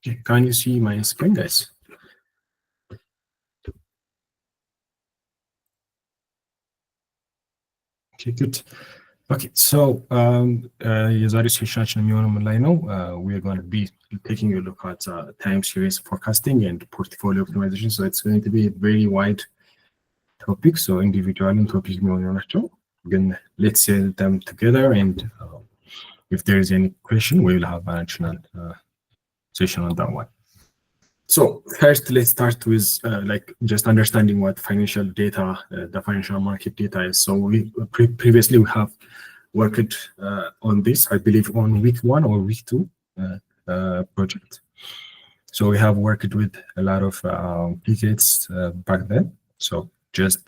Okay, can you see my screen, guys? Okay, good. Okay, so የዛሬው ሴሽናችን የሚሆነው ምን ላይ ነው? We're going to be taking a look at time series forecasting and portfolio optimization. So it's going to be a very wide topic. So individual topic የሚሆኑ ናቸው. Again, let's say them together, and if there is any question, we will have an additional session on that one. So first, let's start with like just understanding what financial data, the financial market data is. So we previously we have worked on this, I believe, on week 1 or week 2 project. So we have worked with a lot of tickets back then. So just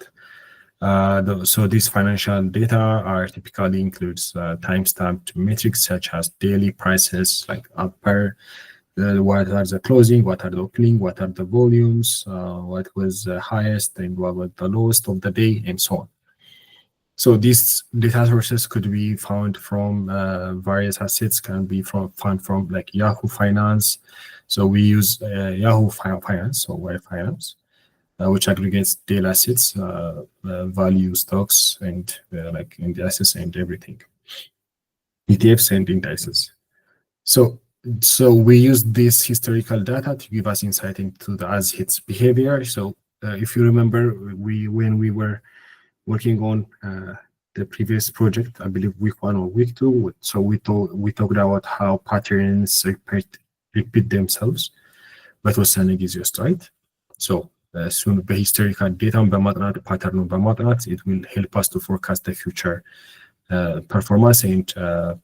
so these financial data are typically includes time-stamped metrics such as daily prices, like upper. What are the closing, what are the opening, what are the volumes, what was the highest and what was the lowest of the day, and so on. So these data sources could be found from various assets, can be found from like Yahoo Finance. So we use Yahoo Finance or Wire Finance, which aggregates daily assets, value stocks, and like indices and everything, ETFs and indices. So we use this historical data to give us insight into the assets behavior. So if you remember, when we were working on the previous project, I believe week 1 or week 2, so we talked about how patterns repeat themselves, but was sending is just right. So soon the historical data pattern it will help us to forecast the future performance and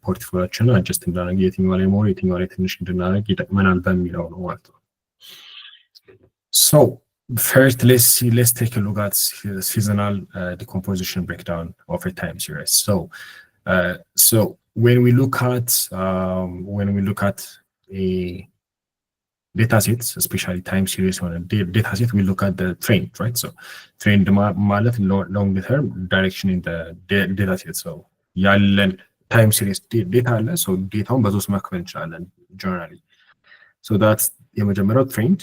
portfolio adjust እንዳደረግ የትኛው ላይ ሞር የትኛው ላይ ትንሽ እንድናደርግ ይጠቅመናል በሚለው ነው ማለት ነው። So first, let's take a look at seasonal decomposition breakdown of a time series. So when we look at a data sets, especially time series on a data set, we look at the trend, right? So trend ማለት long term direction in the data set. So ያለን time series data አለ። so ዴታውን በሶስት መክፈል እንችላለን generally. So that's የመጀመሪያው trend።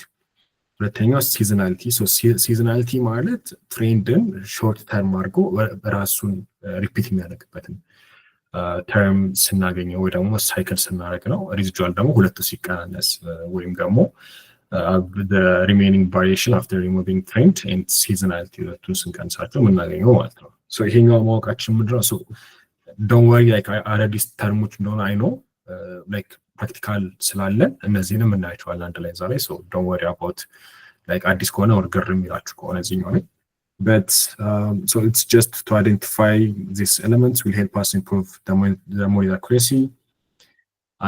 ሁለተኛው seasonality. so seasonality ማለት ትሬንድን ሾርት ተርም አድርጎ ራሱን ሪፒት የሚያደርግበትን ተርም ስናገኘው ወይ ደግሞ ሳይክል ስናደርግ ነው። ሪዚጁዋል ደግሞ ሁለቱ ሲቀናነስ ወይም ደግሞ the remaining variation after removing trend and seasonality ሁለቱን ስንቀንሳቸው የምናገኘው ማለት ነው። so ይሄኛው ማወቃችን ምንድን ነው? so don't worry, like አዳዲስ ተርሞች እንደሆነ አይ ኖ like ፕራክቲካል ስላለን እነዚህንም እናያቸዋለን አንድ ላይ ዛሬ። so don't worry about like አዲስ ከሆነ or ግር የሚላችሁ ከሆነ እዚህኛው ላይ but so it's just to identify these elements will help us improve the model accuracy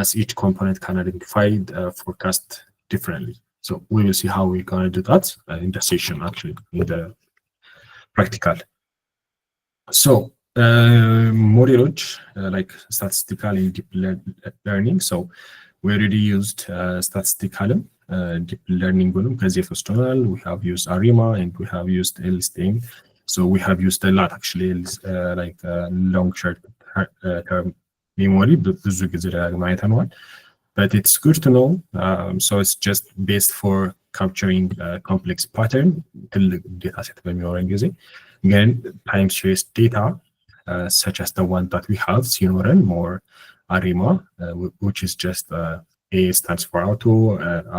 as each component can identify the forecast differently. So we will see how we're going to do that in the session, actually in the practical. So modules like statistical and deep learning. So we already used statistical deep learning because we have used ARIMA and we have used LSTM. So we have used a lot actually like long short term memory, but it's good to know. So it's just based for capturing complex pattern data set when we are using again time series data such as the one that we have seen more ARIMA, which is just A stands for auto,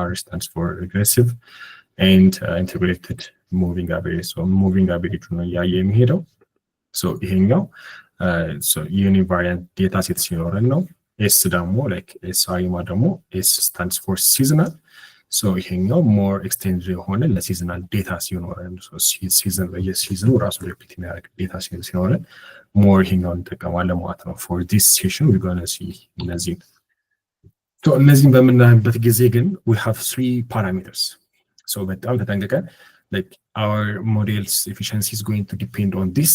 R stands for regressive, and integrated moving average. So moving average ነው የሚሄደው። so ይሄኛው so univariate data set ሲኖረን ነው። S ደግሞ like S ARIMA ደግሞ S stands for seasonal. so ይሄኛው more extended የሆነ ለሲዝናል ዴታ ሲኖረን so season የሲዝኑ ራሱ ሪፒት የሚያደርግ ዴታ ሲኖረን more ይሄኛውን እንጠቀማለን ማለት ነው። for this session we're going to see እነዚህን so እነዚህን በምናይበት ጊዜ ግን we have 3 parameters. so በጣም ተጠንቀቀን like our model's efficiency is going to depend on this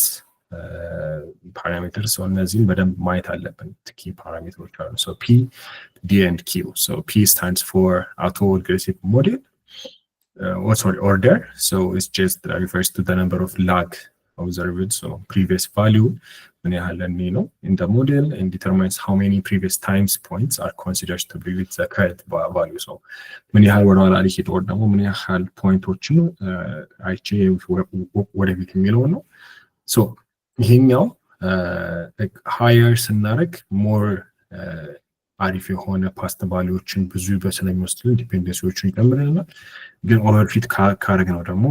parameters. so እነዚህን በደንብ ማየት አለብን። key parameters are so P, D and Q. so P stands for autoregressive model order. so it's just refers to the number of lag observed, so previous value ምን ያህል ነው in the model and determines how many previous times points are considered to be with the current value so ምን ያህል ወደ ኋላ ሊሄድ ወር ደግሞ ምን ያህል ፖይንቶችን አይቼ ወደፊት የሚለው ነው so ይሄኛው higher ስናደርግ more አሪፍ የሆነ ፓስት ቫልዩዎችን ብዙ በስለሚወስድልን ዲፔንደንሲዎችን ይጨምርልናል ግን ኦቨርፊት ካረግነው ደግሞ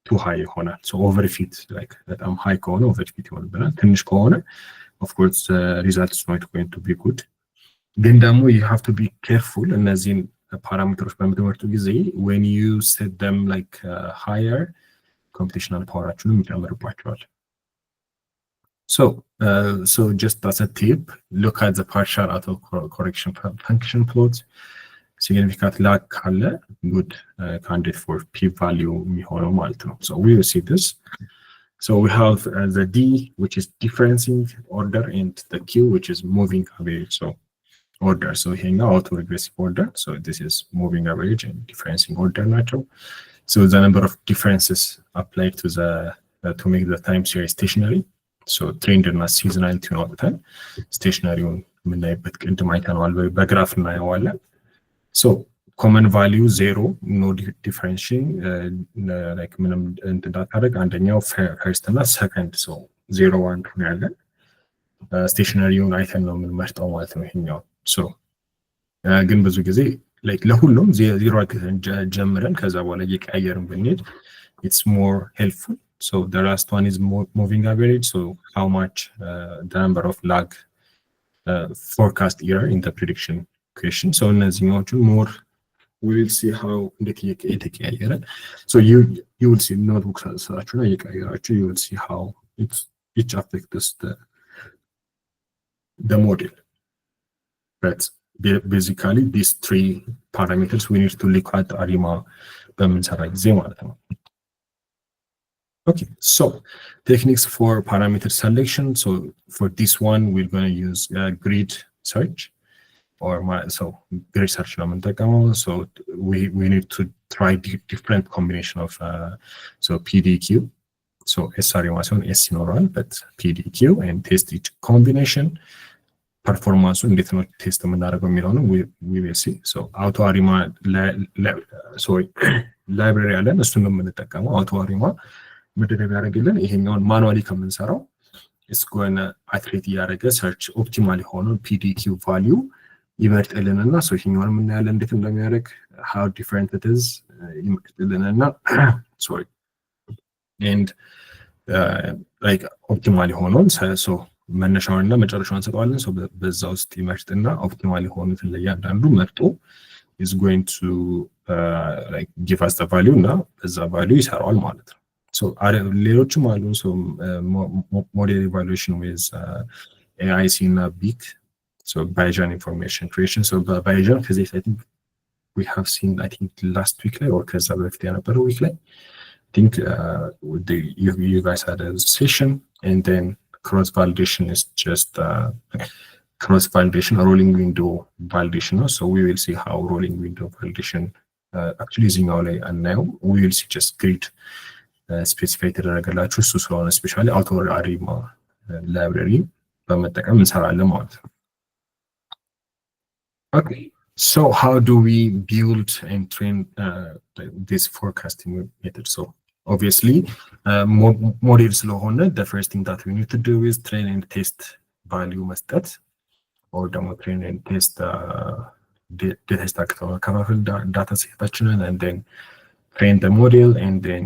too high ይሆናል so overfit like በጣም high ከሆነ overfit ይሆንብናል ትንሽ ከሆነ of course result is not going to be good ግን ደግሞ you have to be careful እነዚህን ፓራሜትሮች በምትመርጡ ጊዜ when you set them like higher computational powerአችሁንም ይጨምርባቸዋል so just as a tip look at the partial autocorrection function plot significant lag ካለ good candidate for p value የሚሆነው ማለት ነው so we will see this so we have the d which is differencing order and the q which is moving average so order so here auto regressive order so this is moving average and differencing order ናቸው so the number of differences applied to the to make the time series stationary so trend እና seasonality ነው አውጥተን stationary-ውን የምናይበት ቅድም አይተነዋል በግራፍ እናየዋለን so common value 0 no differentiating like ምንም እንዳታደርግ አንደኛው first እና second so 0 1 ነው ያለን stationary-ውን አይተን ነው የምንመርጠው ማለት ነው ይሄኛው so ግን ብዙ ጊዜ like ለሁሉም 0 ጀምረን ከዛ በኋላ እየቀያየርን ብንሄድ it's more helpful so the last one is moving average so how much the number of lag forecast error in the prediction question so እነዚህኞቹ more we will see how እየተቀያየረ so you will see notebook ስራችሁን እየቀያየራችሁ you will see how each affects the model but basically these three parameters we need to look at ARIMA በምንሰራ ጊዜ ማለት ነው okay so techniques for parameter selection so for this one we're going to use grid search or so grid search ነው የምንጠቀመው so we need to try different combination of so pdq so SRMA ሲሆን s ይኖራል but pdq and test each combination performance እንዴት ነው ቴስት የምናደርገው የሚለው ነው we will see so auto arima sorry library አለን እሱን ነው የምንጠቀመው auto arima ምንድነው ያደርግልን ይሄኛውን ማኑዋሊ ከምንሰራው it's going to iterate ያደርገ search optimal የሆነው pdq value ይመርጥልንና so ይሄኛውን ምን ያለ እንዴት እንደሚያደርግ how different it is ይመርጥልንና sorry and like optimal የሆነው so መነሻውንና መጨረሻውን ሰጠዋለን so በዛ ውስጥ ይመርጥና optimal የሆኑትን ለያንዳንዱ መርጦ is going to like give us the value እና በዛ value ይሰራዋል ማለት ነው so ሌሎችም አሉ so model evaluation with AIC እና BIC so Bayesian information creation so Bayesian because I think we have seen I think last week or ከዛ በፊት የነበረው week ላይ I think you guys had a session and then cross validation is just cross validation rolling window validation so we will see how rolling window validation actually is now like and now we will see just grid specified ተደረገላችሁ እሱ ስለሆነ especially auto arima library በመጠቀም እንሰራለን ማለት ነው okay so how do we build and train this forecasting method so obviously model ስለሆነ the first thing that we need to do is train and test value መስጠት or ደግሞ train and test data structure ከፋፍል data setአችንን and then train the model and then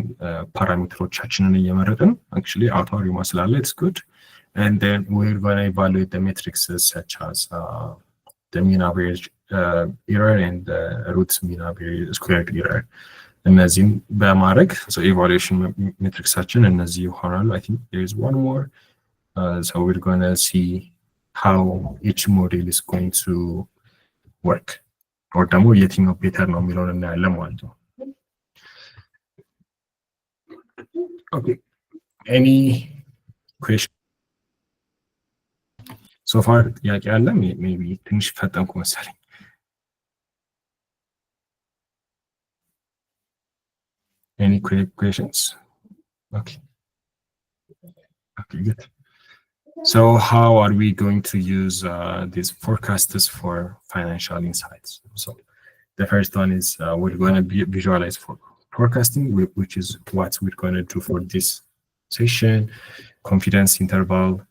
ፓራሜትሮቻችንን እየመረጥን actually auto arima ስላለ it's good and then we're going to evaluate the metrics such as the mean average error and the root mean average squared error እነዚህን በማድረግ so evaluation metricsአችን እነዚህ ይሆናሉ I think there is one more so we're going to see how each model is going to work or ደግሞ የትኛው better ነው የሚለውን እናያለን ማለት ነው okay any question so far ጥያቄ አለ maybe ትንሽ ፈጠንኩ መሰለኝ any questions okay good So how are we going to use these forecasts for financial insights? So the first one is we're going to visualize for forecasting, which is what we're going to do for this session. Confidence interval,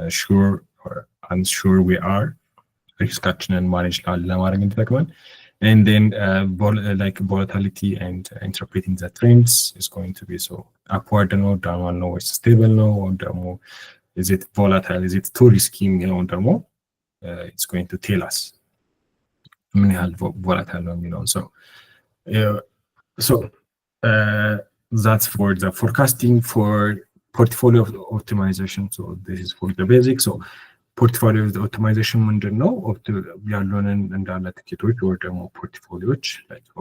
sure or unsure we are, riskaችንን manage ለማድረግ እንዲጠቅመን. And then like volatility and interpreting the trends is going to be so upward no, downward no, it's stable no, or more, is it volatile, is it too risky, or more, it's going to tell us ምን ያህል volatile ነው የሚለውን. So that's for the forecasting. For portfolio optimization, so this is for the basic. So portfolio optimization ምንድን ነው? ያሉንን እንዳለ ትኬቶች ወይ ደግሞ ፖርትፎሊዮች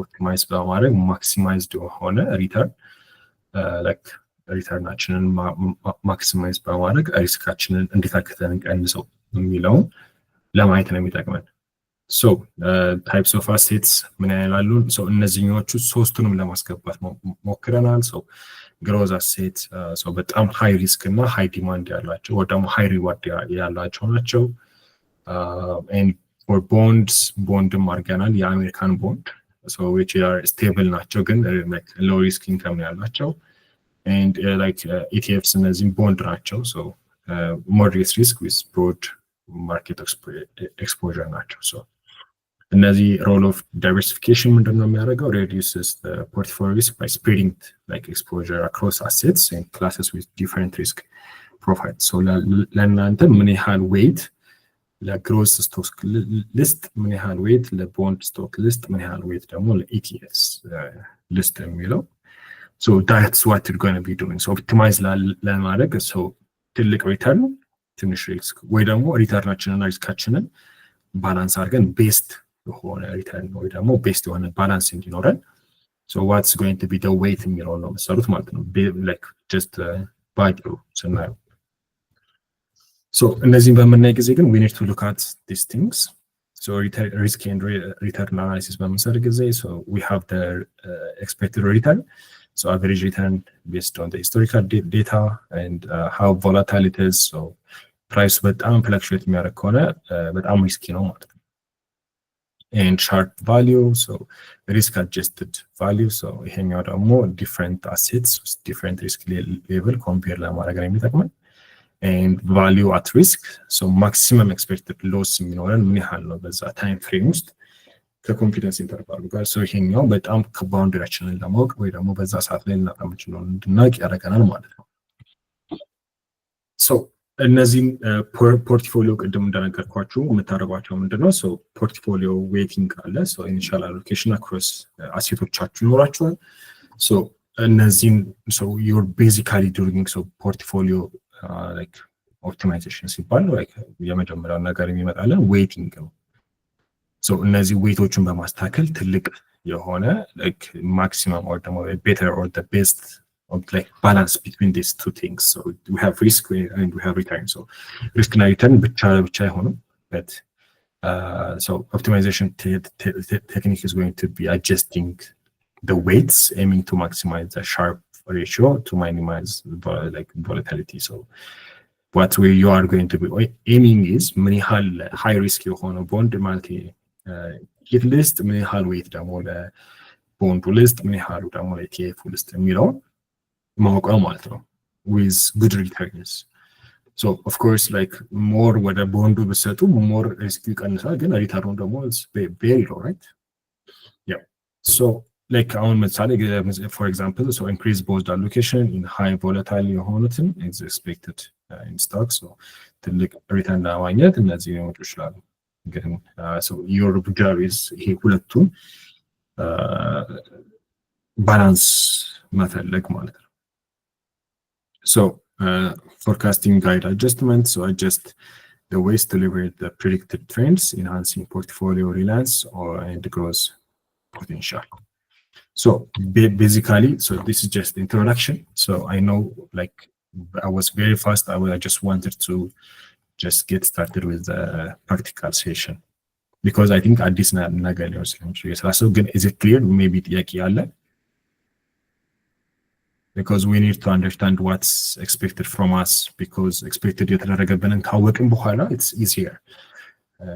ኦፕቲማይዝ በማድረግ ማክሲማይዝድ የሆነ ሪተርን ላይክ ሪተርናችንን ማክሲማይዝ በማድረግ ሪስካችንን እንዴት አድርገን እንቀንሰው የሚለውን ለማየት ነው የሚጠቅመን። ሶ ታይፕስ ኦፍ አሴትስ ምን ያላሉ? ሶ እነዚህኞቹ ሶስቱንም ለማስገባት ሞክረናል። ሶ ግሮዝ አሴት በጣም ሃይ ሪስክ እና ሃይ ዲማንድ ያላቸው ወይ ደግሞ ሃይ ሪዋርድ ያላቸው ናቸው። ኤንድ ፎር ቦንድስ ቦንድም አድርገናል። የአሜሪካን ቦንድ which are stable ናቸው ግን ሎው ሪስክ ኢንካም ያላቸው። ኤንድ ላይክ ኢቲኤፍስ እነዚህም ቦንድ ናቸው። ሞደሬት ሪስክ ዊዝ ብሮድ ማርኬት ኤክስፖዠር ናቸው። እነዚህ ሮል ኦፍ ዳይቨርሲፊኬሽን ምንድን ነው የሚያደርገው? reduces the portfolio risk by spreading like exposure across assets and classes with different risk profiles. ለእናንተ ምን ያህል ዌይት ለግሮስ ስቶክ ሊስት፣ ምን ያህል ዌይት ለቦንድ ስቶክ ሊስት፣ ምን ያህል ዌይት ደግሞ ለኢቲኤፍስ ሊስት የሚለው that's what you're going to be doing. ኦፕቲማይዝ ለማድረግ ትልቅ ሪተርን ትንሽ ሪስክ ወይ ደግሞ ሪተርናችንና ሪስካችንን ባላንስ አድርገን ቤስት የሆነ ሪተርን ወይ ደግሞ ቤስት የሆነ ባላንስ እንዲኖረን what's going to be the weight የሚለው ነው መሰሩት ማለት ነው። like just ባጭሩ ስናየው እነዚህን በምናይ ጊዜ ግን we need to look at these things. risk and return analysis በምንሰራ ጊዜ we have the expected return, average return based on the historical data and how volatile it is. ፕራይስ በጣም ፍለክቹዌት የሚያደርግ ከሆነ በጣም ሪስኪ ነው ማለት ነው። and sharp value, risk adjusted value. ይሄኛው ደግሞ different assets with different risk level compare ለማድረግ ነው የሚጠቅመን። and value at risk, maximum expected loss የሚኖረን ምን ያህል ነው በዛ ታይም ፍሬም ውስጥ ከኮንፊደንስ ኢንተርቫሉ ጋር። ይሄኛው በጣም ከባውንደሪያችንን ለማወቅ ወይ ደግሞ በዛ ሰዓት ላይ ልናጣ የምንችለውን እንድናውቅ ያደርገናል ማለት ነው። እነዚህን ፖርትፎሊዮ ቅድም እንደነገርኳችሁ የምታደርጓቸው ምንድነው? ፖርትፎሊዮ ዌቲንግ አለ። ኢኒሻል አሎኬሽን አክሮስ አሴቶቻችሁ ይኖራችኋል። እነዚህን ዩር ቤዚካሊ ዱሪንግ ፖርትፎሊዮ ላይክ ኦፕቲማይዜሽን ሲባል የመጀመሪያው ነገር የሚመጣለን ዌቲንግ ነው። እነዚህ ዌቶችን በማስተካከል ትልቅ የሆነ ላይክ ማክሲመም ኦር ደግሞ ቤተር ኦር ዘ ቤስት like balance between these two things. We have risk and we have return. Risk and return ብቻ አይሆንም, but optimization technique is going to be adjusting the weights, aiming to maximize the Sharpe ratio to minimize like volatility. What you are going to be aiming is ምን ያህል high risk የሆነ bond ማለት hit list, ምን ያህል weight ደግሞ ለቦንዱ list፣ ምን ያህሉ ደግሞ ለኢቲኤፍ list የሚለውን ማወቅ ማለት ነው with good returns. Of course like more ወደ ቦንዱ ብሰጡ more risk ይቀንሳል፣ ግን ሪተርኑ ደግሞ very low, right? Yeah. Like አሁን ምሳሌ for example, increase bond allocation in high volatile የሆኑትን is expected in stocks. ትልቅ ሪተርን ለማግኘት እነዚህ ሊመጡ ይችላሉ። ግን your job is ይሄ ሁለቱን ባላንስ መፈለግ ማለት ነው። Forecasting guide adjustment. Adjust the ways to leverage the predicted trends, enhancing portfolio reliance and growth potential. Basically, this is just the introduction. I know like I was very fast. I just wanted to just get started with the practical session because I think አዲስ ነገር ሊሆን ስለሚችል is it clear? Maybe ጥያቄ አለ? because we need to understand what's expected from us, because expected የተደረገብንን ካወቅን በኋላ it's easier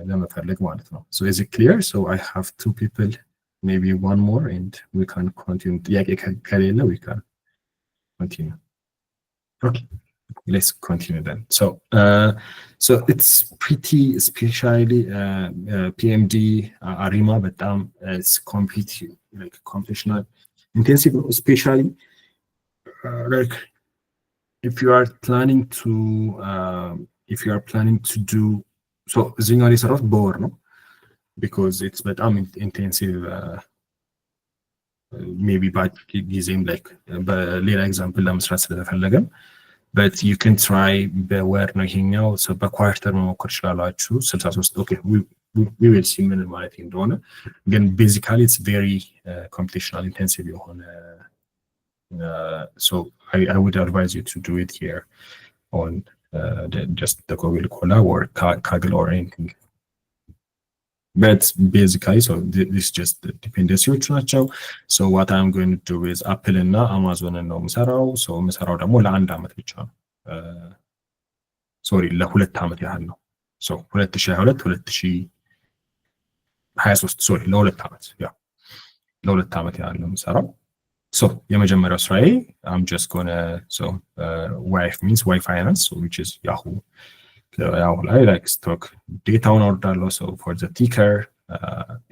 ለመፈለግ ማለት ነው። So is it clear? So I have two people, maybe one more, and we can continue. ጥያቄ ከሌለ we can continue. Okay, let's continue then. So it's pretty, especially PMD ARIMA, but it's like computational intensive, especially like if you are planning to do so እዚህኛው ላይ ሰራሁት በወር ነው because it's በጣም intensive maybe ጊዜም like በሌላ ኤግዛምፕል ለመስራት ስለተፈለገም but you can try በወር ነው ይሄኛው በኳርተር መሞከር ይችላላችሁ 63 okay we will see ምን ማለት እንደሆነ ግን basically it's very computational intensive የሆነ so I would advise you to do it here on just the Google Cola or Kaggle or anything. But basically, so this is just the dependencies ናቸው. So what I'm going to do is Apple እና Amazon ነው የምሰራው. So የምሰራው ደግሞ ለአንድ ዓመት ብቻ ነው. ሶሪ ለሁለት ዓመት ያህል ነው. So 2022 2023 ሶሪ ለሁለት ዓመት ለሁለት ዓመት ያህል ነው የምሰራው. So የመጀመሪያው ስራዬ I'm just gonna WIFE means WIFE finance, so which is Yahoo. I like stock data አወርዳለሁ so for the ticker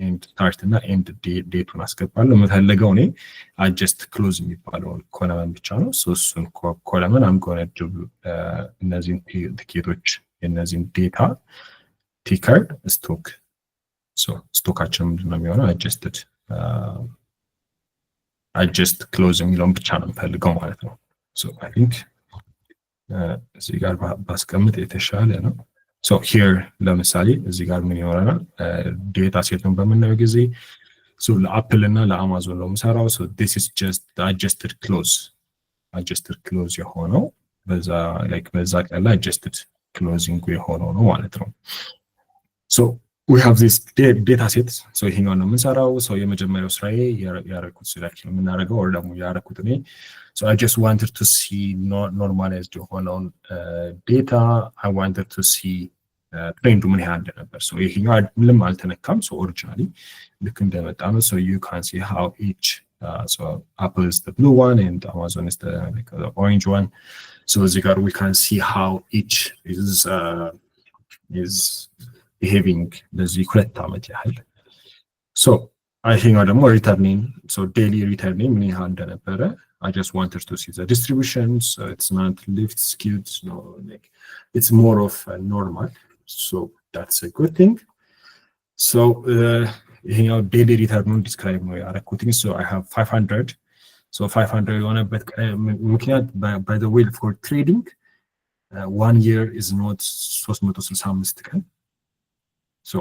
and start እና end date አስገባለሁ የምፈልገው እኔ I just close የሚባለው ኮለመን ብቻ ነው so እሱን ኮለመን I'm gonna do እነዚህን ቲኬቶች የእነዚህን ዴታ ticker stock so ስቶካችን ምንድን ነው የሚሆነው I just close የሚለውን ብቻ ነው የምፈልገው ማለት ነው so I think እዚህ ጋር ባስቀምጥ የተሻለ ነው so here ለምሳሌ እዚህ ጋር ምን ይሆናል ዴታ ሴትን በምናየው ጊዜ so ለአፕል እና ለአማዞን ነው የምሰራው so this is just adjusted close የሆነው በዛ ቀን ላይ adjusted closing የሆነው ነው ማለት ነው so we have this data set so ይሄኛው ነው የምንሰራው so የመጀመሪያው ስራዬ ያረኩት ሴሌክሽን የምናደርገው or ደግሞ ያረኩት እኔ so I just wanted to see normalized የሆነውን data I wanted to see ትሬንዱ ምን ያህል ነበር so ይሄኛው ምንም አልተነካም so originally ልክ እንደመጣ ነው so you can see how each so Apple is the blue one and Amazon is the orange one so as you got we can see how each is behaving ለዚህ ሁለት ዓመት ያህል so I think ደግሞ returning so daily returning ምን ያህል እንደነበረ I just wanted to see the distribution so it's not lift skewed no like it's more of normal so that's a good thing so ይሄኛው daily return describe ነው ያረኩትኝ so I have 500 so 500 የሆነበት ምክንያት by the way for trading 1 year is not 365 ቀን so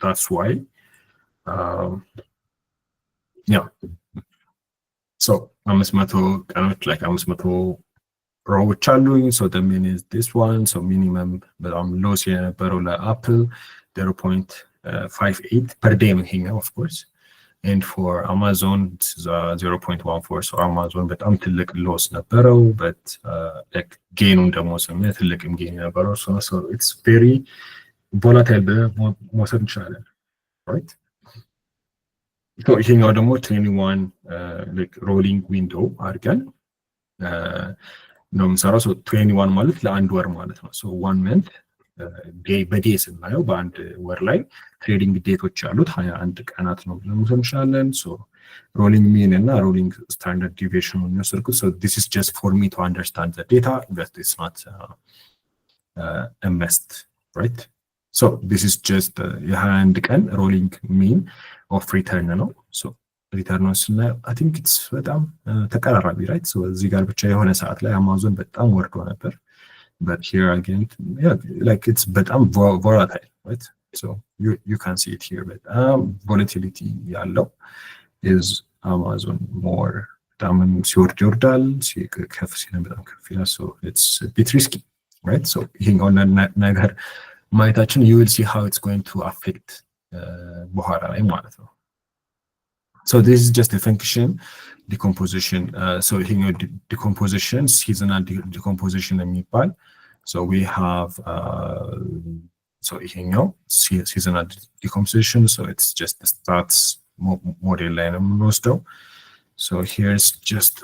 that's why yeah so 500 ቀኖች like 500 ሮዎች አሉኝ so the mean is this one so minimum በጣም low የነበረው ለአፕል 0.58 per day ይሄኛው of course and for Amazon it's 0.14 so Amazon በጣም ትልቅ loss ነበረው but like gain ደግሞ ስሜት ትልቅም gain ነበረው so it's very volatile መውሰድ እንችላለን right so ይሄኛው ደግሞ 21 like rolling window አድርገን ነው የምሰራው so 21 ማለት ለአንድ ወር ማለት ነው so 1 month በዴይ ስናየው በአንድ ወር ላይ ትሬዲንግ ዴቶች ያሉት 21 ቀናት ነው ብለን መውሰድ እንችላለን so rolling mean እና rolling standard deviation ነው የሚወስድኩት so this is just for me to understand the data but it's not a must right so this is just የአንድ ቀን rolling mean of return ነው so return ስናየው I think it's በጣም ተቀራራቢ right so እዚህ ጋር ብቻ የሆነ ሰዓት ላይ አማዞን በጣም ወርዶ ነበር but here again yeah like it's በጣም volatile right so you can see it here but volatility ያለው is Amazon more በጣም ሲወርድ ይወርዳል ሲከፍ ሲል በጣም ከፍ ይላል so it's a bit risky right so ይሄኛው ነገር ማየታችን you will see how it's going to affect በኋላ ላይ ማለት ነው So this is just a function decomposition. So ይሄኛው decomposition seasonal decomposition የሚባል so we have so ይሄኛው seasonal decomposition, so it's just the stats model ላይ ነው የምንወስደው. So here's just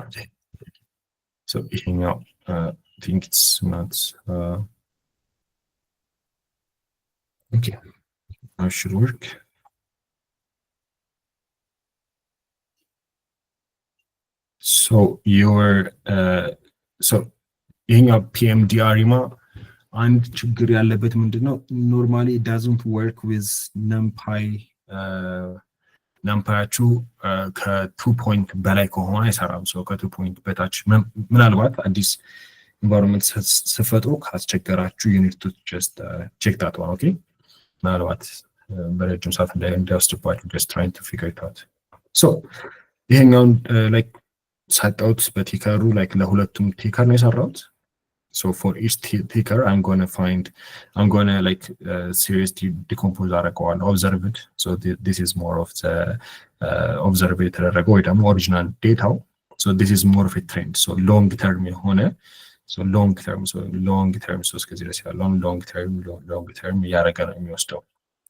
okay. So ይሄኛው I think it's not okay. That should work. So your so ይሄኛው PMD አሪማ አንድ ችግር ያለበት ምንድነው? ኖርማሊ it doesn't work with numpy numpy ከ2 ፖይንት በላይ ከሆነ አይሰራም። so ከ2 ፖይንት በታች ምናልባት አዲስ environment ስፈጥሩ ካስቸገራችሁ you need to just check that one. okay ምናልባት በረጅም ሰዓት እንዳይወስድባችሁ just trying to figure it out. so ይሄኛውን like ሰጣውት በቲከሩ like ለሁለቱም ቲከር ነው የሰራውት. so for each ticker I'm going to like seriously decompose አደርገዋለሁ observed. so this is more of the observed የተደረገው ወይ ደግሞ original data. so this is more of a trend. so long term የሆነ so long term so እስከዚህ ድረስ ያለውን long term ያደረገ ነው የሚወስደው.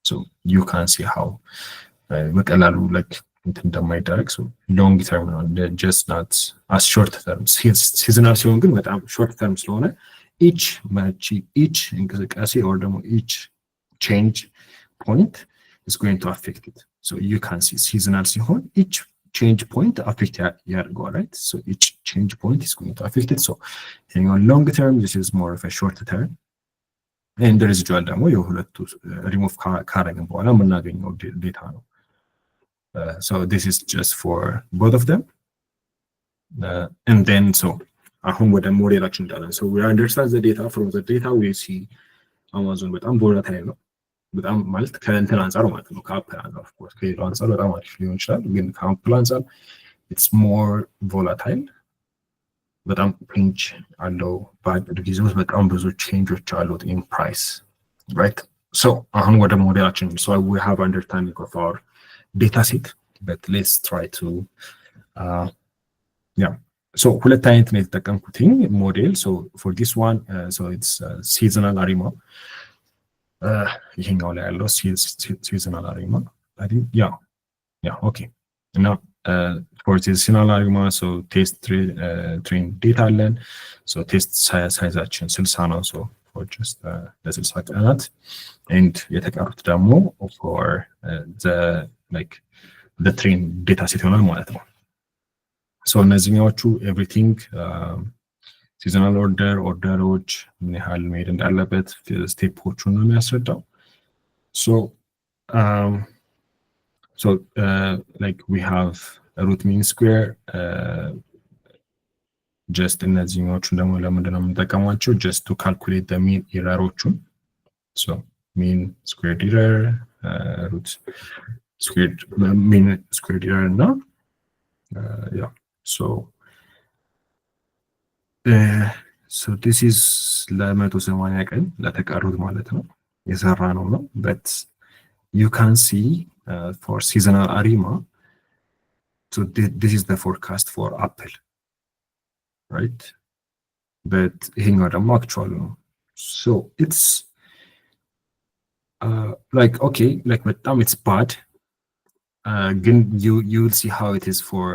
so you can see how በቀላሉ like እንደማይደረግ so long term ነው just not as short term. seasonal ሲሆን ግን በጣም short term ስለሆነ each እንቅስቃሴ or ደግሞ each change point is going to affect it. so you can see seasonal ሲሆን each change point affect ያደርገዋል, right? so each change point is going to affect it. so on long term this is more of a short term and the residual ደግሞ የሁለቱ remove ካረግን በኋላ የምናገኘው ዴታ ነው. so this is just for both of them and then so አሁን ወደ ሞዴላችን እንዳለን so we understand the data. from the data we see Amazon በጣም volatile ነው በጣም ማለት ከእንትን አንፃር ማለት ነው ከአፕል አንፃር of course ከሌላው አንፃር በጣም አሪፍ ሊሆን ይችላል ግን ከአፕል አንፃር it's more volatile በጣም ፔንጅ አለው በአጭር ጊዜ ውስጥ በጣም ብዙ ቼንጆች አሉት in price, right? so አሁን ወደ ሞዴላችን so we have understanding of our data set but let's try to yeah so ሁለት አይነት ነው የተጠቀምኩትኝ ሞዴል. so for this one so it's seasonal arima ይሄኛው ላይ ያለው seasonal arima I think yeah okay now for seasonal arima so test train data አለን. so test ሳይዛችን 60 ነው so for just ለ60 ቀናት and የተቀሩት ደግሞ for the like the train data set ይሆናል ማለት ነው. so እነዚህኞቹ everything seasonal orderዎች ምን ያህል መሄድ እንዳለበት ስቴፖቹን ነው የሚያስረዳው. so like we have a root mean square just እነዚህኞቹን ደግሞ ለምንድን ነው የምንጠቀማቸው just to calculate the mean errorዎቹን. so mean squared error root squared mean squared error እና yeah so this is ለ180 ቀን ለተቀሩት ማለት ነው የሰራ ነው but you can see for seasonal arima so this is the forecast for Apple, right? but ይሄኛው ደግሞ actual ነው. so it's like okay like በጣም it's bad ግን you will see how it is for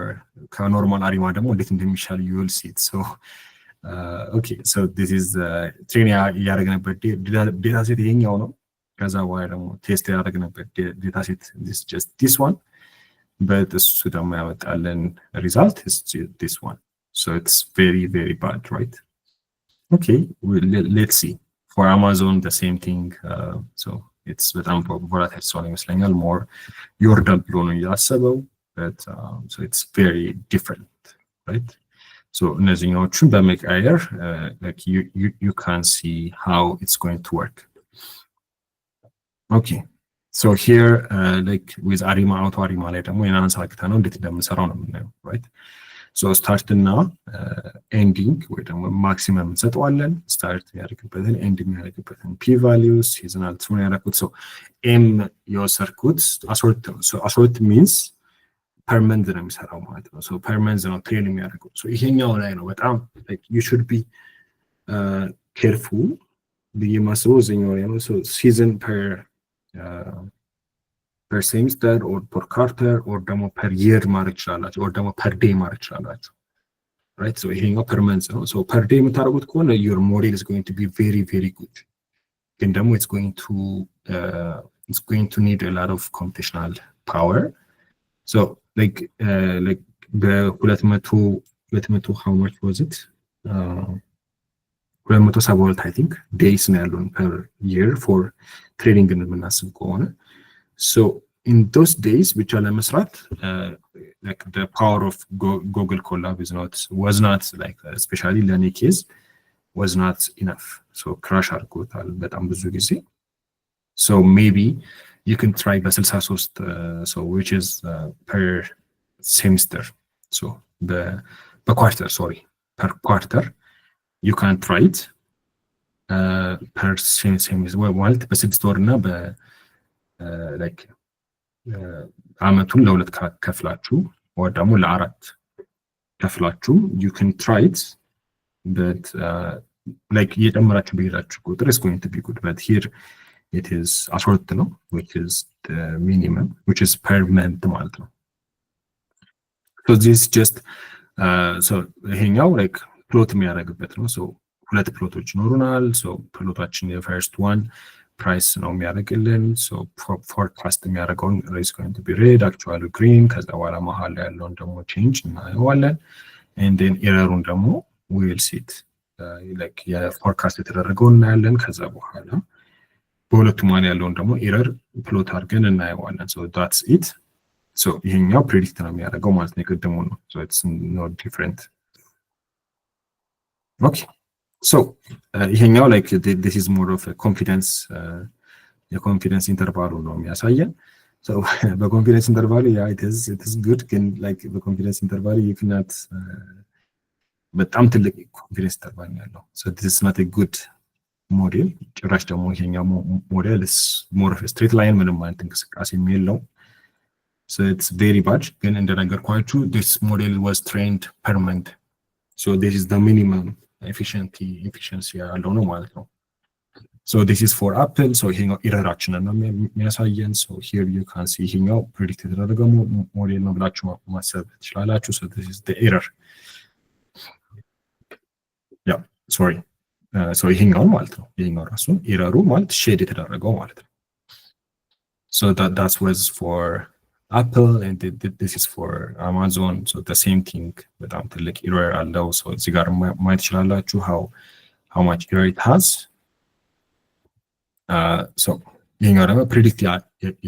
ከኖርማል አሪማ ደግሞ እንዴት እንደሚሻል you will see it. so okay so this is ትሬን ያደረግንበት ዴታ ሴት ይሄኛው ነው። ከዛ በኋላ ደግሞ ቴስት ያደረግንበት ዴታ ሴት this one but እሱ ደግሞ ያመጣልን result is this one. so it's very very bad, right? okay let's see for Amazon the same thing. so it's በጣም volatile ስለሆነ ይመስለኛል more ይወርዳል ብሎ ነው ያሰበው but so it's very different, right? so እነዚህኞቹን በመቀየር like you can see how it's going to work. okay so here like with arima auto arima ላይ ደግሞ የናንስ አክታ ነው እንዴት እንደምንሰራው ነው የምናየው, right? ሶ ስታርት እና ኤንዲንግ ወይ ደግሞ ማክሲመም እንሰጠዋለን። ስታርት ያደርግበትን ኤንድ የሚያደርግበትን ፒ ቫሊዩስ ሲዝናል ትሩን ያደረኩት ሰው ኤም የወሰድኩት 12 ነው። 12 ሚንስ ፐርመንት ነው የሚሰራው ማለት ነው። ፐርመንት ነው ትሬን የሚያደርገው። ይሄኛው ላይ ነው በጣም ዩ ሹድ ቢ ኬርፉል ብዬ ማስበው እዚኛው ላይ ነው። ሲዝን ፐር ሴሚስተር ኦር ፐር ኳርተር ኦር ደግሞ ፐር ይር ማድረግ ይችላላችሁ ኦር ደግሞ ፐር ዴይ ማድረግ ይችላላችሁ። ራይት ይሄኛው ፐር መንዝ ነው። ፐር ዴይ የምታደርጉት ከሆነ ዩር ሞዴል ኢዝ ጎይንግ ቱ ቢ ቬሪ ቬሪ ጉድ፣ ግን ደግሞ ኢትስ ጎይንግ ቱ ኒድ አ ሎት ኦፍ ኮምፒውቴሽናል ፓወር። በ200 ሃው ማች ዋዝ ኢት 272 አይ ቲንክ ዴይስ ነው ያሉን ፐር ይር ፎር ትሬኒንግ የምናስብ ከሆነ in those days ብቻ ለመስራት like the power of Google Colab was not like especially ለኔ ኬዝ was not enough. crash አድርጎታል በጣም ብዙ ጊዜ. Maybe you can try በ63 which is per semester. per quarter, sorry, per quarter you can try it per semester ማለት በ6 ወር እና like አመቱን ለሁለት ከፍላችሁ ወይ ደግሞ ለአራት ከፍላችሁ you can try it, but like እየጨመራችሁ በሄዳችሁ ቁጥር is going to be good, but here it is 12 ነው which is the minimum, which is per month ማለት ነው. this just ይሄኛው like ፕሎት የሚያደርግበት ነው. ሁለት ፕሎቶች ይኖሩናል. ፕሎታችን የፈርስት ዋን ፕራይስ ነው የሚያደርግልን. ፎርካስት የሚያደርገውን is going to be red, actual green. ከዛ በኋላ መሀል ላይ ያለውን ደግሞ ቼንጅ እናየዋለን. and then ኤረሩን ደግሞ we will see it like የፎርካስት የተደረገውን እናያለን. ከዛ በኋላ በሁለቱ መሀል ያለውን ደግሞ ኤረር ፕሎት አድርገን እናየዋለን. that's it. ይሄኛው ፕሬዲክት ነው የሚያደርገው ማለት ነው የቀደሙ ነው. it's not different. okay, ይሄኛው like this is more of a confidence የኮንፊደንስ ኢንተርቫሉ ነው የሚያሳየን. በኮንፊደንስ ኢንተርቫሉ it is good, ግን like በኮንፊደንስ ኢንተርቫሉ you cannot በጣም ትልቅ ኮንፊደንስ ኢንተርቫል ያለው. this is not a good model. ጭራሽ ደግሞ ይሄኛው ሞዴል is more of a straight line, ምንም አይነት እንቅስቃሴ የለው. it's very bad. ግን እንደነገርኳችሁ this model was trained per month, this is the minimum efficiency ያለው ነው ማለት ነው. this is for Apple. ይሄኛው ኤረራችንን ነው የሚያሳየን. here you can see ይሄኛው ፕሬዲክት የተደረገው ሞዴል ነው ብላችሁ ማሰብ ትችላላችሁ. this is the error. sorry. ይሄኛው ማለት ነው ይሄኛው ራሱ ኤረሩ ማለት ሼድ የተደረገው ማለት ነው. that was for Apple, and this is for Amazon. the same thing, በጣም ትልቅ ኤረር አለው. እዚህ ጋር ማየት ትችላላችሁ how much error it has. ይሄኛው ደግሞ ፕሬዲክት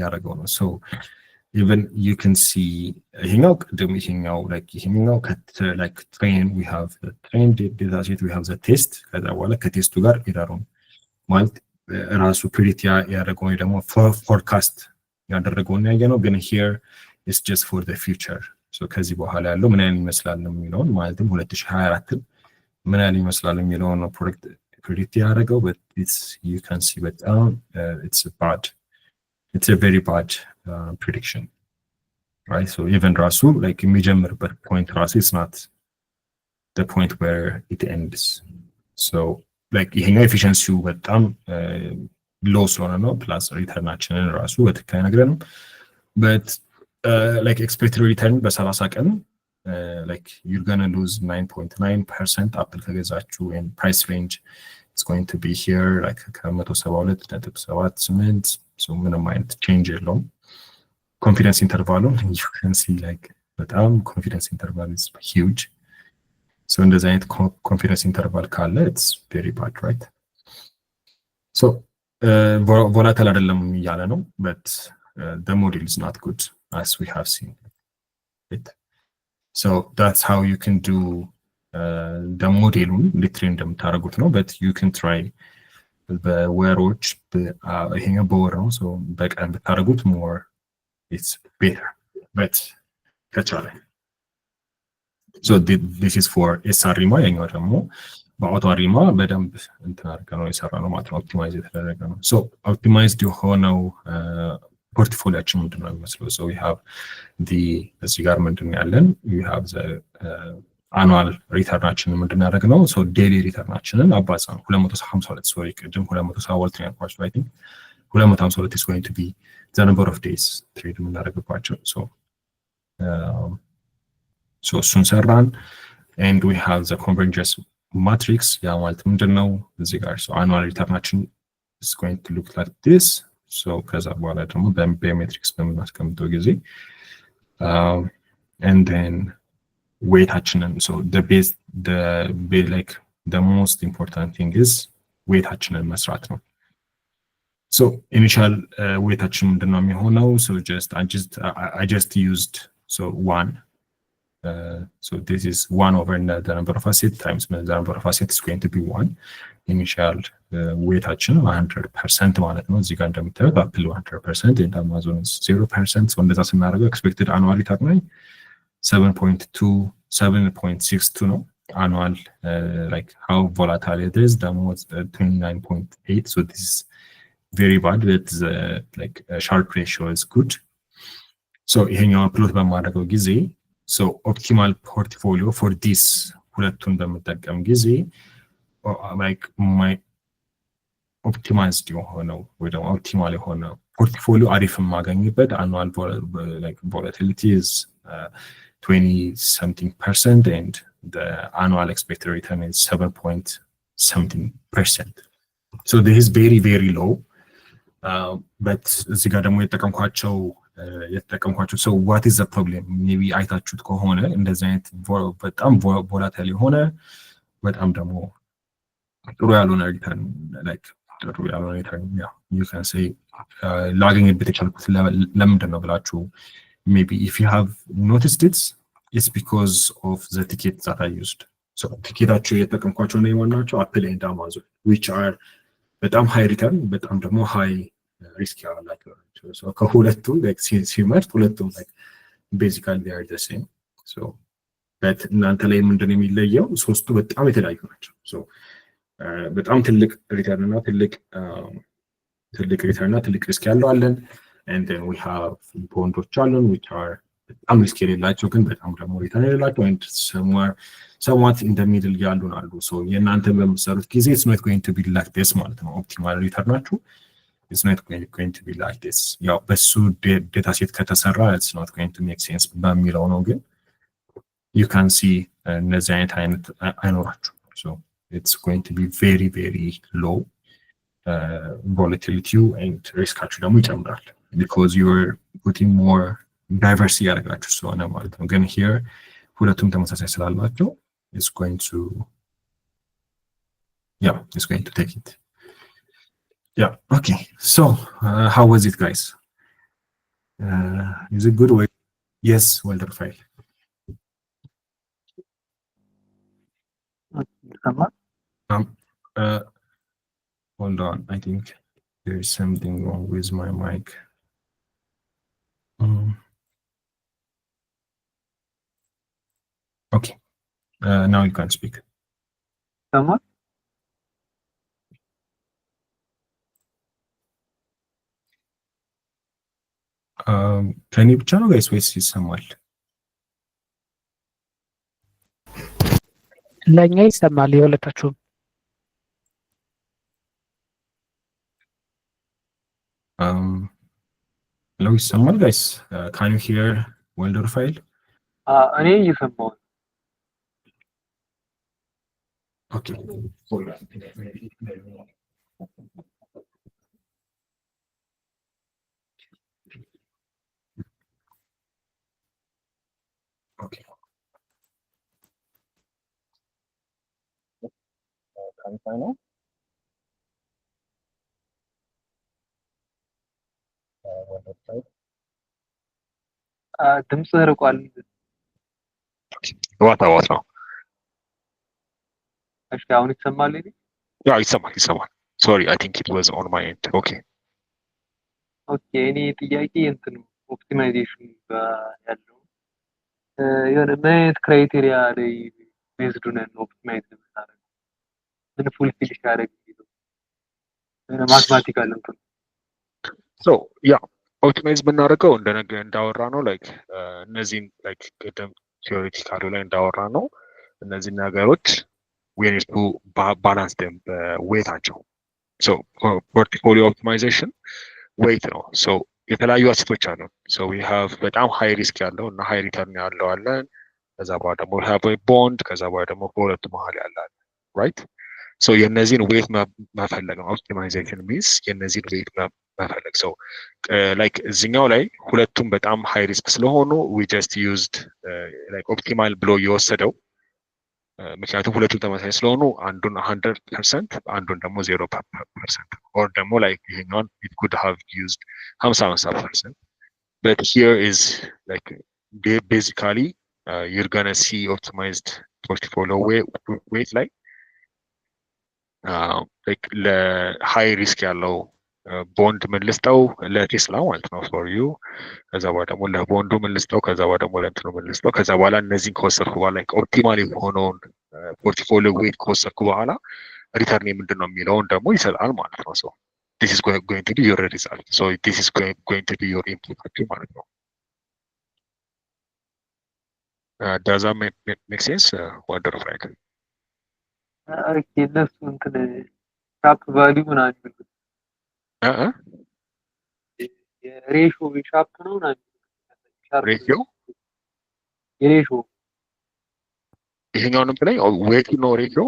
ያደረገው ነው. even you can see ይሄኛው ቅድም ይሄኛው like train, we have the train data set, we have the test. ከዛ በኋላ ከቴስቱ ጋር ኤረሩን ማለት ራሱ ፕሬዲክት ያደረገው ደግሞ ፎርካስት ያደረገውን ያየነው. ግን here is just for the future. ከዚህ በኋላ ያለው ምን ያህል ይመስላል የሚለውን ማለትም 2024 ምን ያህል ይመስላል የሚለውን ነው ፕሬዲክት ያደረገው. but you can see በጣም it's a very bad prediction, right? even ራሱ like የሚጀምርበት point ራሱ is not the point where it ends. like ይሄኛው ኤፊሺየንሲው በጣም ሎው ስለሆነ ነው። ፕላስ ሪተርናችንን ራሱ በትክክል አይነግረንም። but like expected return በ30 ቀን like you're gonna lose 9.9% አፕል ከገዛችሁ, and price range is going to be here like ከ172.78. ምንም አይነት ቼንጅ የለውም። ኮንፊደንስ ኢንተርቫሉ you can see like በጣም ኮንፊደንስ ኢንተርቫል is huge. እንደዚህ አይነት ኮንፊደንስ ኢንተርቫል ካለ it's very bad, right? volatile አይደለም እያለ ነው, but the model is not good as we have seen it. that's how you can do the modelun literally እንደምታደርጉት ነው. but you can try በወሮች ይሄኛው በወር ነው. በቀን ብታደርጉት more it's better, but ከቻለ ሶ ዲስ ኢዝ ፎር ኤስአርማ ያኛው ደግሞ በአውቶ አሪማ በደንብ እንትን አድርገ ነው የሰራ ነው ማለት ነው። ኦፕቲማይዝ የተደረገ ነው። ሶ ኦፕቲማይዝድ የሆነው ፖርትፎሊያችን ምንድን ነው የሚመስለው? ሶ ዊ ሃቭ እዚህ ጋር ምንድን ያለን ዊ ሃቭ አኑዋል ሪተርናችንን ምንድን ያደረግ ነው? ሶ ዴይሊ ሪተርናችንን አባዛ ነው 252 ሶሪ ቅድም 272 ነው ያልኳቸው። አይ ቲንክ 252 is going to be the number of days ትሬድ የምናደርግባቸው። ሶ እሱን ሰራን and we have the convergence matrix ያ ማለት ምንድን ነው እዚህ ጋር አኑዋል ሪተርናችን is going to look like this። ሶ ከዛ በኋላ ደግሞ በሜትሪክስ በምናስቀምጠው ጊዜ and then ዌይታችንን ሶ the most important thing is ዌይታችንን መስራት ነው። ሶ ኢኒሻል ዌይታችን ምንድን ነው የሚሆነው? ሶ I just used so 1. So this is 1 over the number of assets times the number of assets is going to be 1. Initial ዌይታችን 100% ማለት ነው። እዚህ ጋር እንደምታዩት አፕል 100% and Amazon 0%። so እንደዛ ስናደርገው expected annual return ላይ 7.62 ነው። annual like how volatile it is ደግሞ 29.8. so this is very bad, but like Sharpe ratio is good. so ይሄኛው አፕሎድ በማድረገው ጊዜ so optimal portfolio for this ሁለቱን በመጠቀም ጊዜ like my optimized የሆነው ወይ ደግሞ optimal የሆነው ፖርትፎሊዮ አሪፍ የማገኝበት annual like volatility is 20-something% and the annual expected return is 7.something%. so this is very very low. but እዚህ ጋር ደግሞ የተጠቀምኳቸው so what is the problem? maybe አይታችሁት ከሆነ እንደዚህ አይነት በጣም ቮላታይል የሆነ በጣም ደግሞ ጥሩ ያልሆነ ሪተርን like ጥሩ ያልሆነ ሪተርን you can say ላገኝበት የቻልኩት ለምንድን ነው ብላችሁ maybe if you have noticed it's because of the ticket that I used. so ቲኬታችሁ የተጠቀምኳቸው ነው የሆናቸው Apple and Amazon which are በጣም ሃይ ሪተርን በጣም ደግሞ ሃይ ሪስክ ያላቸው። so ከሁለቱም like ሲመርጥ ሁለቱም like basically they are the same. so but እናንተ ላይ ምንድነው የሚለየው? ሶስቱ በጣም የተለያዩ ናቸው። so በጣም ትልቅ ሪተርን እና ትልቅ ሪተርን እና ትልቅ ሪስክ ያለው አለን and then we have ቦንዶች አሉን which are በጣም ሪስክ የሌላቸው ግን በጣም ደግሞ ሪተርን የሌላቸው and somewhat in the middle ያሉን አሉ። so የእናንተ በምትሰሩት ጊዜ it's not going to be like this ማለት ነው። ኦፕቲማል ሪተርናችሁ it's not going to be like this። ያው በሱ ዴታ ሴት ከተሰራ it's not going to make sense በሚለው ነው። ግን you can see እነዚህ አይነት አይኖራችሁ። so it's going to be very very low volatility and ሪስካችሁ ደግሞ ይጨምራል because you're putting more diversity ያደርጋችሁ ስለሆነ ማለት ነው። ግን here ሁለቱም ተመሳሳይ ስላላቸው it's going to take it. yeah okay so how was it guys? is it good way? yes welder file hold on, I think there is something wrong with my mic. okay now you can speak. ከኔ ብቻ ነው ጋይስ ወይስ ይሰማል? ለኛ ይሰማል የሁለታችሁም። ለው ይሰማል ጋይስ? can you hear welder file? እኔ እየሰማሁ። okay okay can you find out? welder file ድምጽ ርቋል። what ነው? እሺ አሁን ይሰማል? ይሰማል። sorry I think it was on my end. okay እኔ ጥያቄ እንትን ኦፕቲማይዜሽን ያለው የሆነ ምን አይነት ክራይቴሪያ ላይ ቤዝድ ሆነን ኦፕቲማይዝ የምናደርገው ምን ፉልፊል ሲያደርግ የሚለው የሆነ ማትማቲካል እንትን So yeah, ኦፕቲማይዝ ብናደርገው እንዳወራ ነው ላይክ እነዚህን ላይክ ቅድም ቲዮሬቲካሉ ላይ እንዳወራ ነው እነዚህ ነገሮች we need to balance them በዌታቸው so portfolio optimization weight ነው so የተለያዩ አሴቶች አሉ so we have በጣም ሃይ ሪስክ ያለው እና ሃይ ሪተርን ያለው አለን ከዛ በኋላ ደግሞ we have a bond ከዛ በኋላ ደግሞ በሁለቱ መሀል ያለ አለ right so የነዚህን ዌት መፈለግ ነው ኦፕቲማይዜሽን ሚንስ የነዚህን ዌት መፈለግ so like እዚህኛው ላይ ሁለቱም በጣም ሃይ ሪስክ ስለሆኑ we just used like optimal ብሎ የወሰደው ምክንያቱም ሁለቱም ተመሳሳይ ስለሆኑ አንዱን 100% አንዱን ደግሞ 0% or ደግሞ like ይሄኛውን it could have used 50% but here is like basically you're gonna see optimized portfolio weight like ለሃይ ሪስክ ያለው ቦንድ ምን ልስጠው ለቴስላ ማለት ነው ፎር ዩ ከዛ በኋላ ደግሞ ለቦንዱ ምን ልስጠው ከዛ በኋላ ደግሞ ለእንትኑ ምን ልስጠው ከዛ በኋላ እነዚህን ከወሰድኩ በኋላ ኦፕቲማል የሆነውን ፖርትፎሊዮ ዌት ከወሰድኩ በኋላ ሪተርን ምንድን ነው የሚለውን ደግሞ ይሰጣል ማለት ነው ሶ this is going to be your result so this is going to be your input ማለት ነው does that make sense what do you think እነሱ እንትን ሻፕ ቫሊዩ ምናምን የሚሉት የሬሾ ሻፕ ነው ምናምን ሬሽዮ የሬሾ ይሄኛውንም ላይ ዌት ነው ሬሽዮ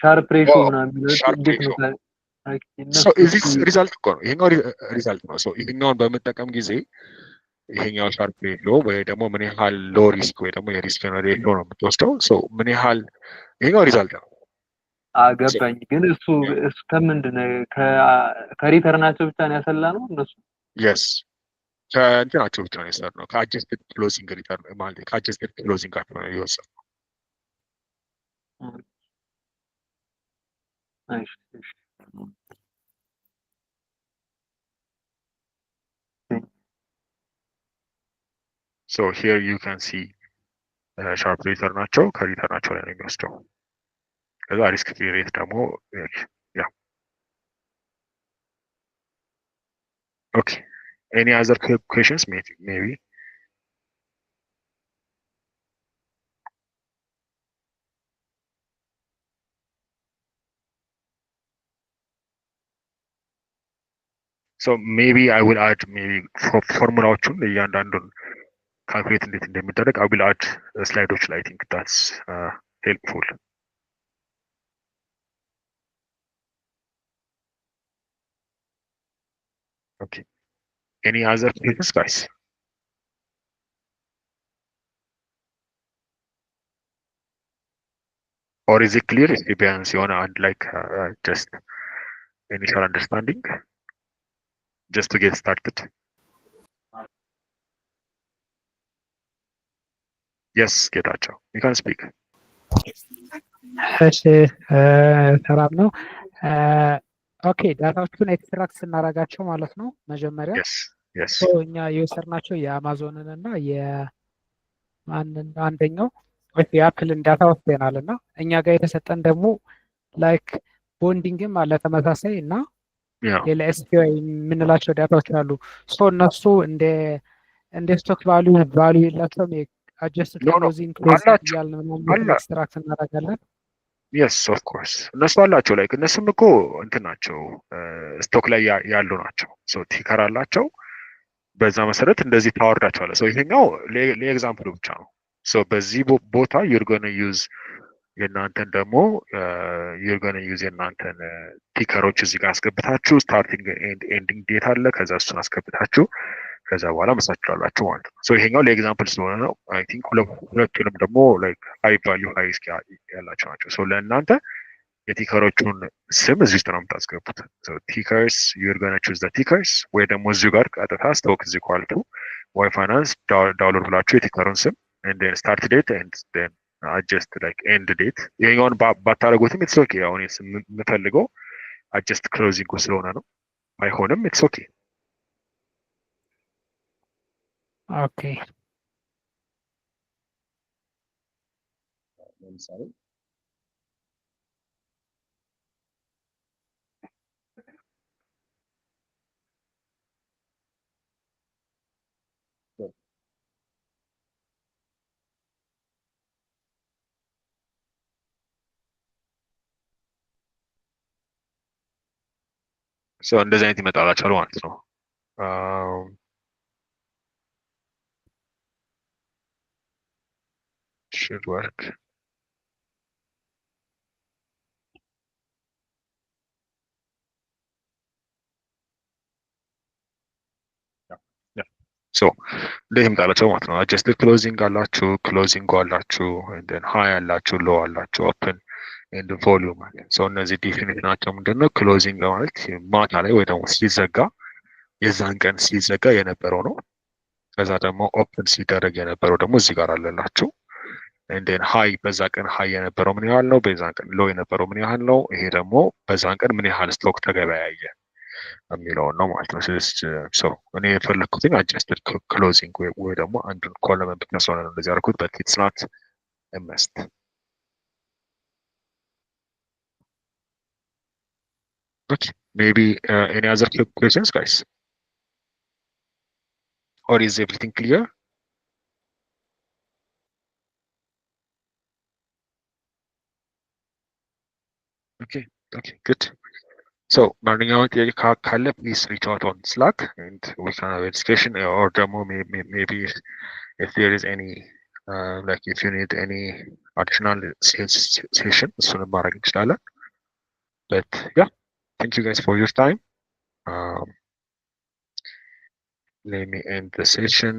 ሻርፕ ሬሾ ምናምን የሚሉት እንዴት ነው so is this result እኮ ነው ይሄኛው ሪዛልት ነው so ይሄኛውን በመጠቀም ጊዜ ይሄኛው ሻርፕ ሬሾ ወይ ደግሞ ምን ያህል ሎ ሪስክ ወይ ደግሞ የሪስክ ሬሾ ነው የምትወስደው so ምን ያህል ይሄኛው ሪዛልት ነው አገባኝ ግን እሱ ከምንድን ነው ከሪተርናቸው ብቻ ነው ያሰላ ነው እነሱ yes ከእንትናቸው ብቻ ነው የሰራነው ከአጀስትድ ክሎዚንግ ሪተርን ማለት ከአጀስትድ ክሎዚንግ ጋር ነው የወሰድነው so here you can see ሻርፕ ሪተርናቸው ከሪተርናቸው ላይ ነው የሚወስደው ከዛ ሪስክ ፍሪ ሬት ደግሞ ያ okay any other questions maybe so maybe I will add maybe ፎርሙላዎቹን እያንዳንዱን ካልኩሌት እንዴት እንደሚደረግ I will add ስላይዶች ላይ I think that's helpful okay any other questions guys or is it clear if ቢያንስ የሆነ አንድ like just initial understanding just to get started yes ጌታቸው you can speak እሺ ሰላም ነው ኦኬ ዳታዎቹን ኤክስትራክት ስናረጋቸው ማለት ነው መጀመሪያ yes እኛ የወሰድናቸው የአማዞንን እና የማንን አንደኛው ወይ የአፕልን ዳታ ወስደናል እና እኛ ጋር የተሰጠን ደግሞ ላይክ ቦንዲንግም አለ ተመሳሳይ እና ሌላ ኤስፒአይ የምንላቸው ዳታዎች አሉ ሶ እነሱ እንደ ስቶክ ቫልዩ የላቸውም አጀስት ክሎዚንግ ያልን ምናምን ኤክስትራክት እናደርጋለን yes of course እነሱ አላቸው ላይክ እነሱም እኮ እንትን ናቸው ስቶክ ላይ ያሉ ናቸው ሶ ቲከር አላቸው በዛ መሰረት እንደዚህ ታወርዳቸዋለህ ሶ ይሄኛው ለኤግዛምፕሉ ብቻ ነው ሶ በዚህ ቦታ you're going to use የናንተን ደግሞ you're going to use የናንተን ቲከሮች እዚህ ጋር አስገብታችሁ ስታርቲንግ ኤንድ ኤንዲንግ ዴት አለ ከዛ እሱን አስገብታችሁ ከዛ በኋላ መስራችኋላችሁ ማለት ነው ሶ ይሄኛው ለኤግዛምፕል ስለሆነ ነው አይ ቲንክ ሁለቱንም ደግሞ ላይክ ሃይ ቫልዩ ሃይ ሪስክ ያላቸው ናቸው ሶ ለእናንተ የቲከሮቹን ስም እዚህ ውስጥ ነው የምታስገቡት ሶ ቲከርስ you're going to choose the tickers ወይ ደግሞ እዚሁ ጋር ቀጥታ ስቶክ እዚህ ኳልቱ ዋይ ፋይናንስ ዳውንሎድ ብላችሁ የቲከሩን ስም and then start date and then adjust like end date ይሄኛውን ባታረጉትም it's okay አሁን የምፈልገው adjust closing ስለሆነ ነው አይሆንም it's okay ኦኬ ለምሳሌ እንደዚህ አይነት ይመጣላቸዋል ማለት ነው። should work እንዴት ይመጣላቸው ማለት ነው። አጀስትድ ክሎዚንግ አላችሁ፣ ክሎዚንግ አላችሁ፣ እንደን ሃይ አላችሁ፣ ሎ አላችሁ፣ ኦፕን ኤንድ ቮሊዩም አለ። እነዚህ ዲፊኒት ናቸው። ምንድነው ክሎዚንግ ማለት ማታ ላይ ወይ ደግሞ ሲዘጋ የዛን ቀን ሲዘጋ የነበረው ነው። ከዛ ደግሞ ኦፕን ሲደረግ የነበረው ደግሞ እዚህ ጋር አለላችሁ። እንደን ሃይ በዛ ቀን ሃይ የነበረው ምን ያህል ነው፣ በዛን ቀን ሎ የነበረው ምን ያህል ነው፣ ይሄ ደግሞ በዛን ቀን ምን ያህል ስቶክ ተገበያየ የሚለውን ነው ማለት ነው። ስለዚህ እኔ የፈለግኩትኝ አጀስትድ ክሎዚንግ ወይ ደግሞ አንዱን ኮለመን ብቻ ስለሆነ ነው እንደዚህ ያደረኩት። በት ኢትስ ናት መስት okay maybe any other questions guys, or is everything clear? okay good. ማንኛውም ጥያቄ ካለ please reach out on Slack and we can have a discussion, or ደግሞ maybe if there is any like if you need any additional session እሱንም ማድረግ እንችላለን። but yeah, thank you guys for your time. Let me end the session.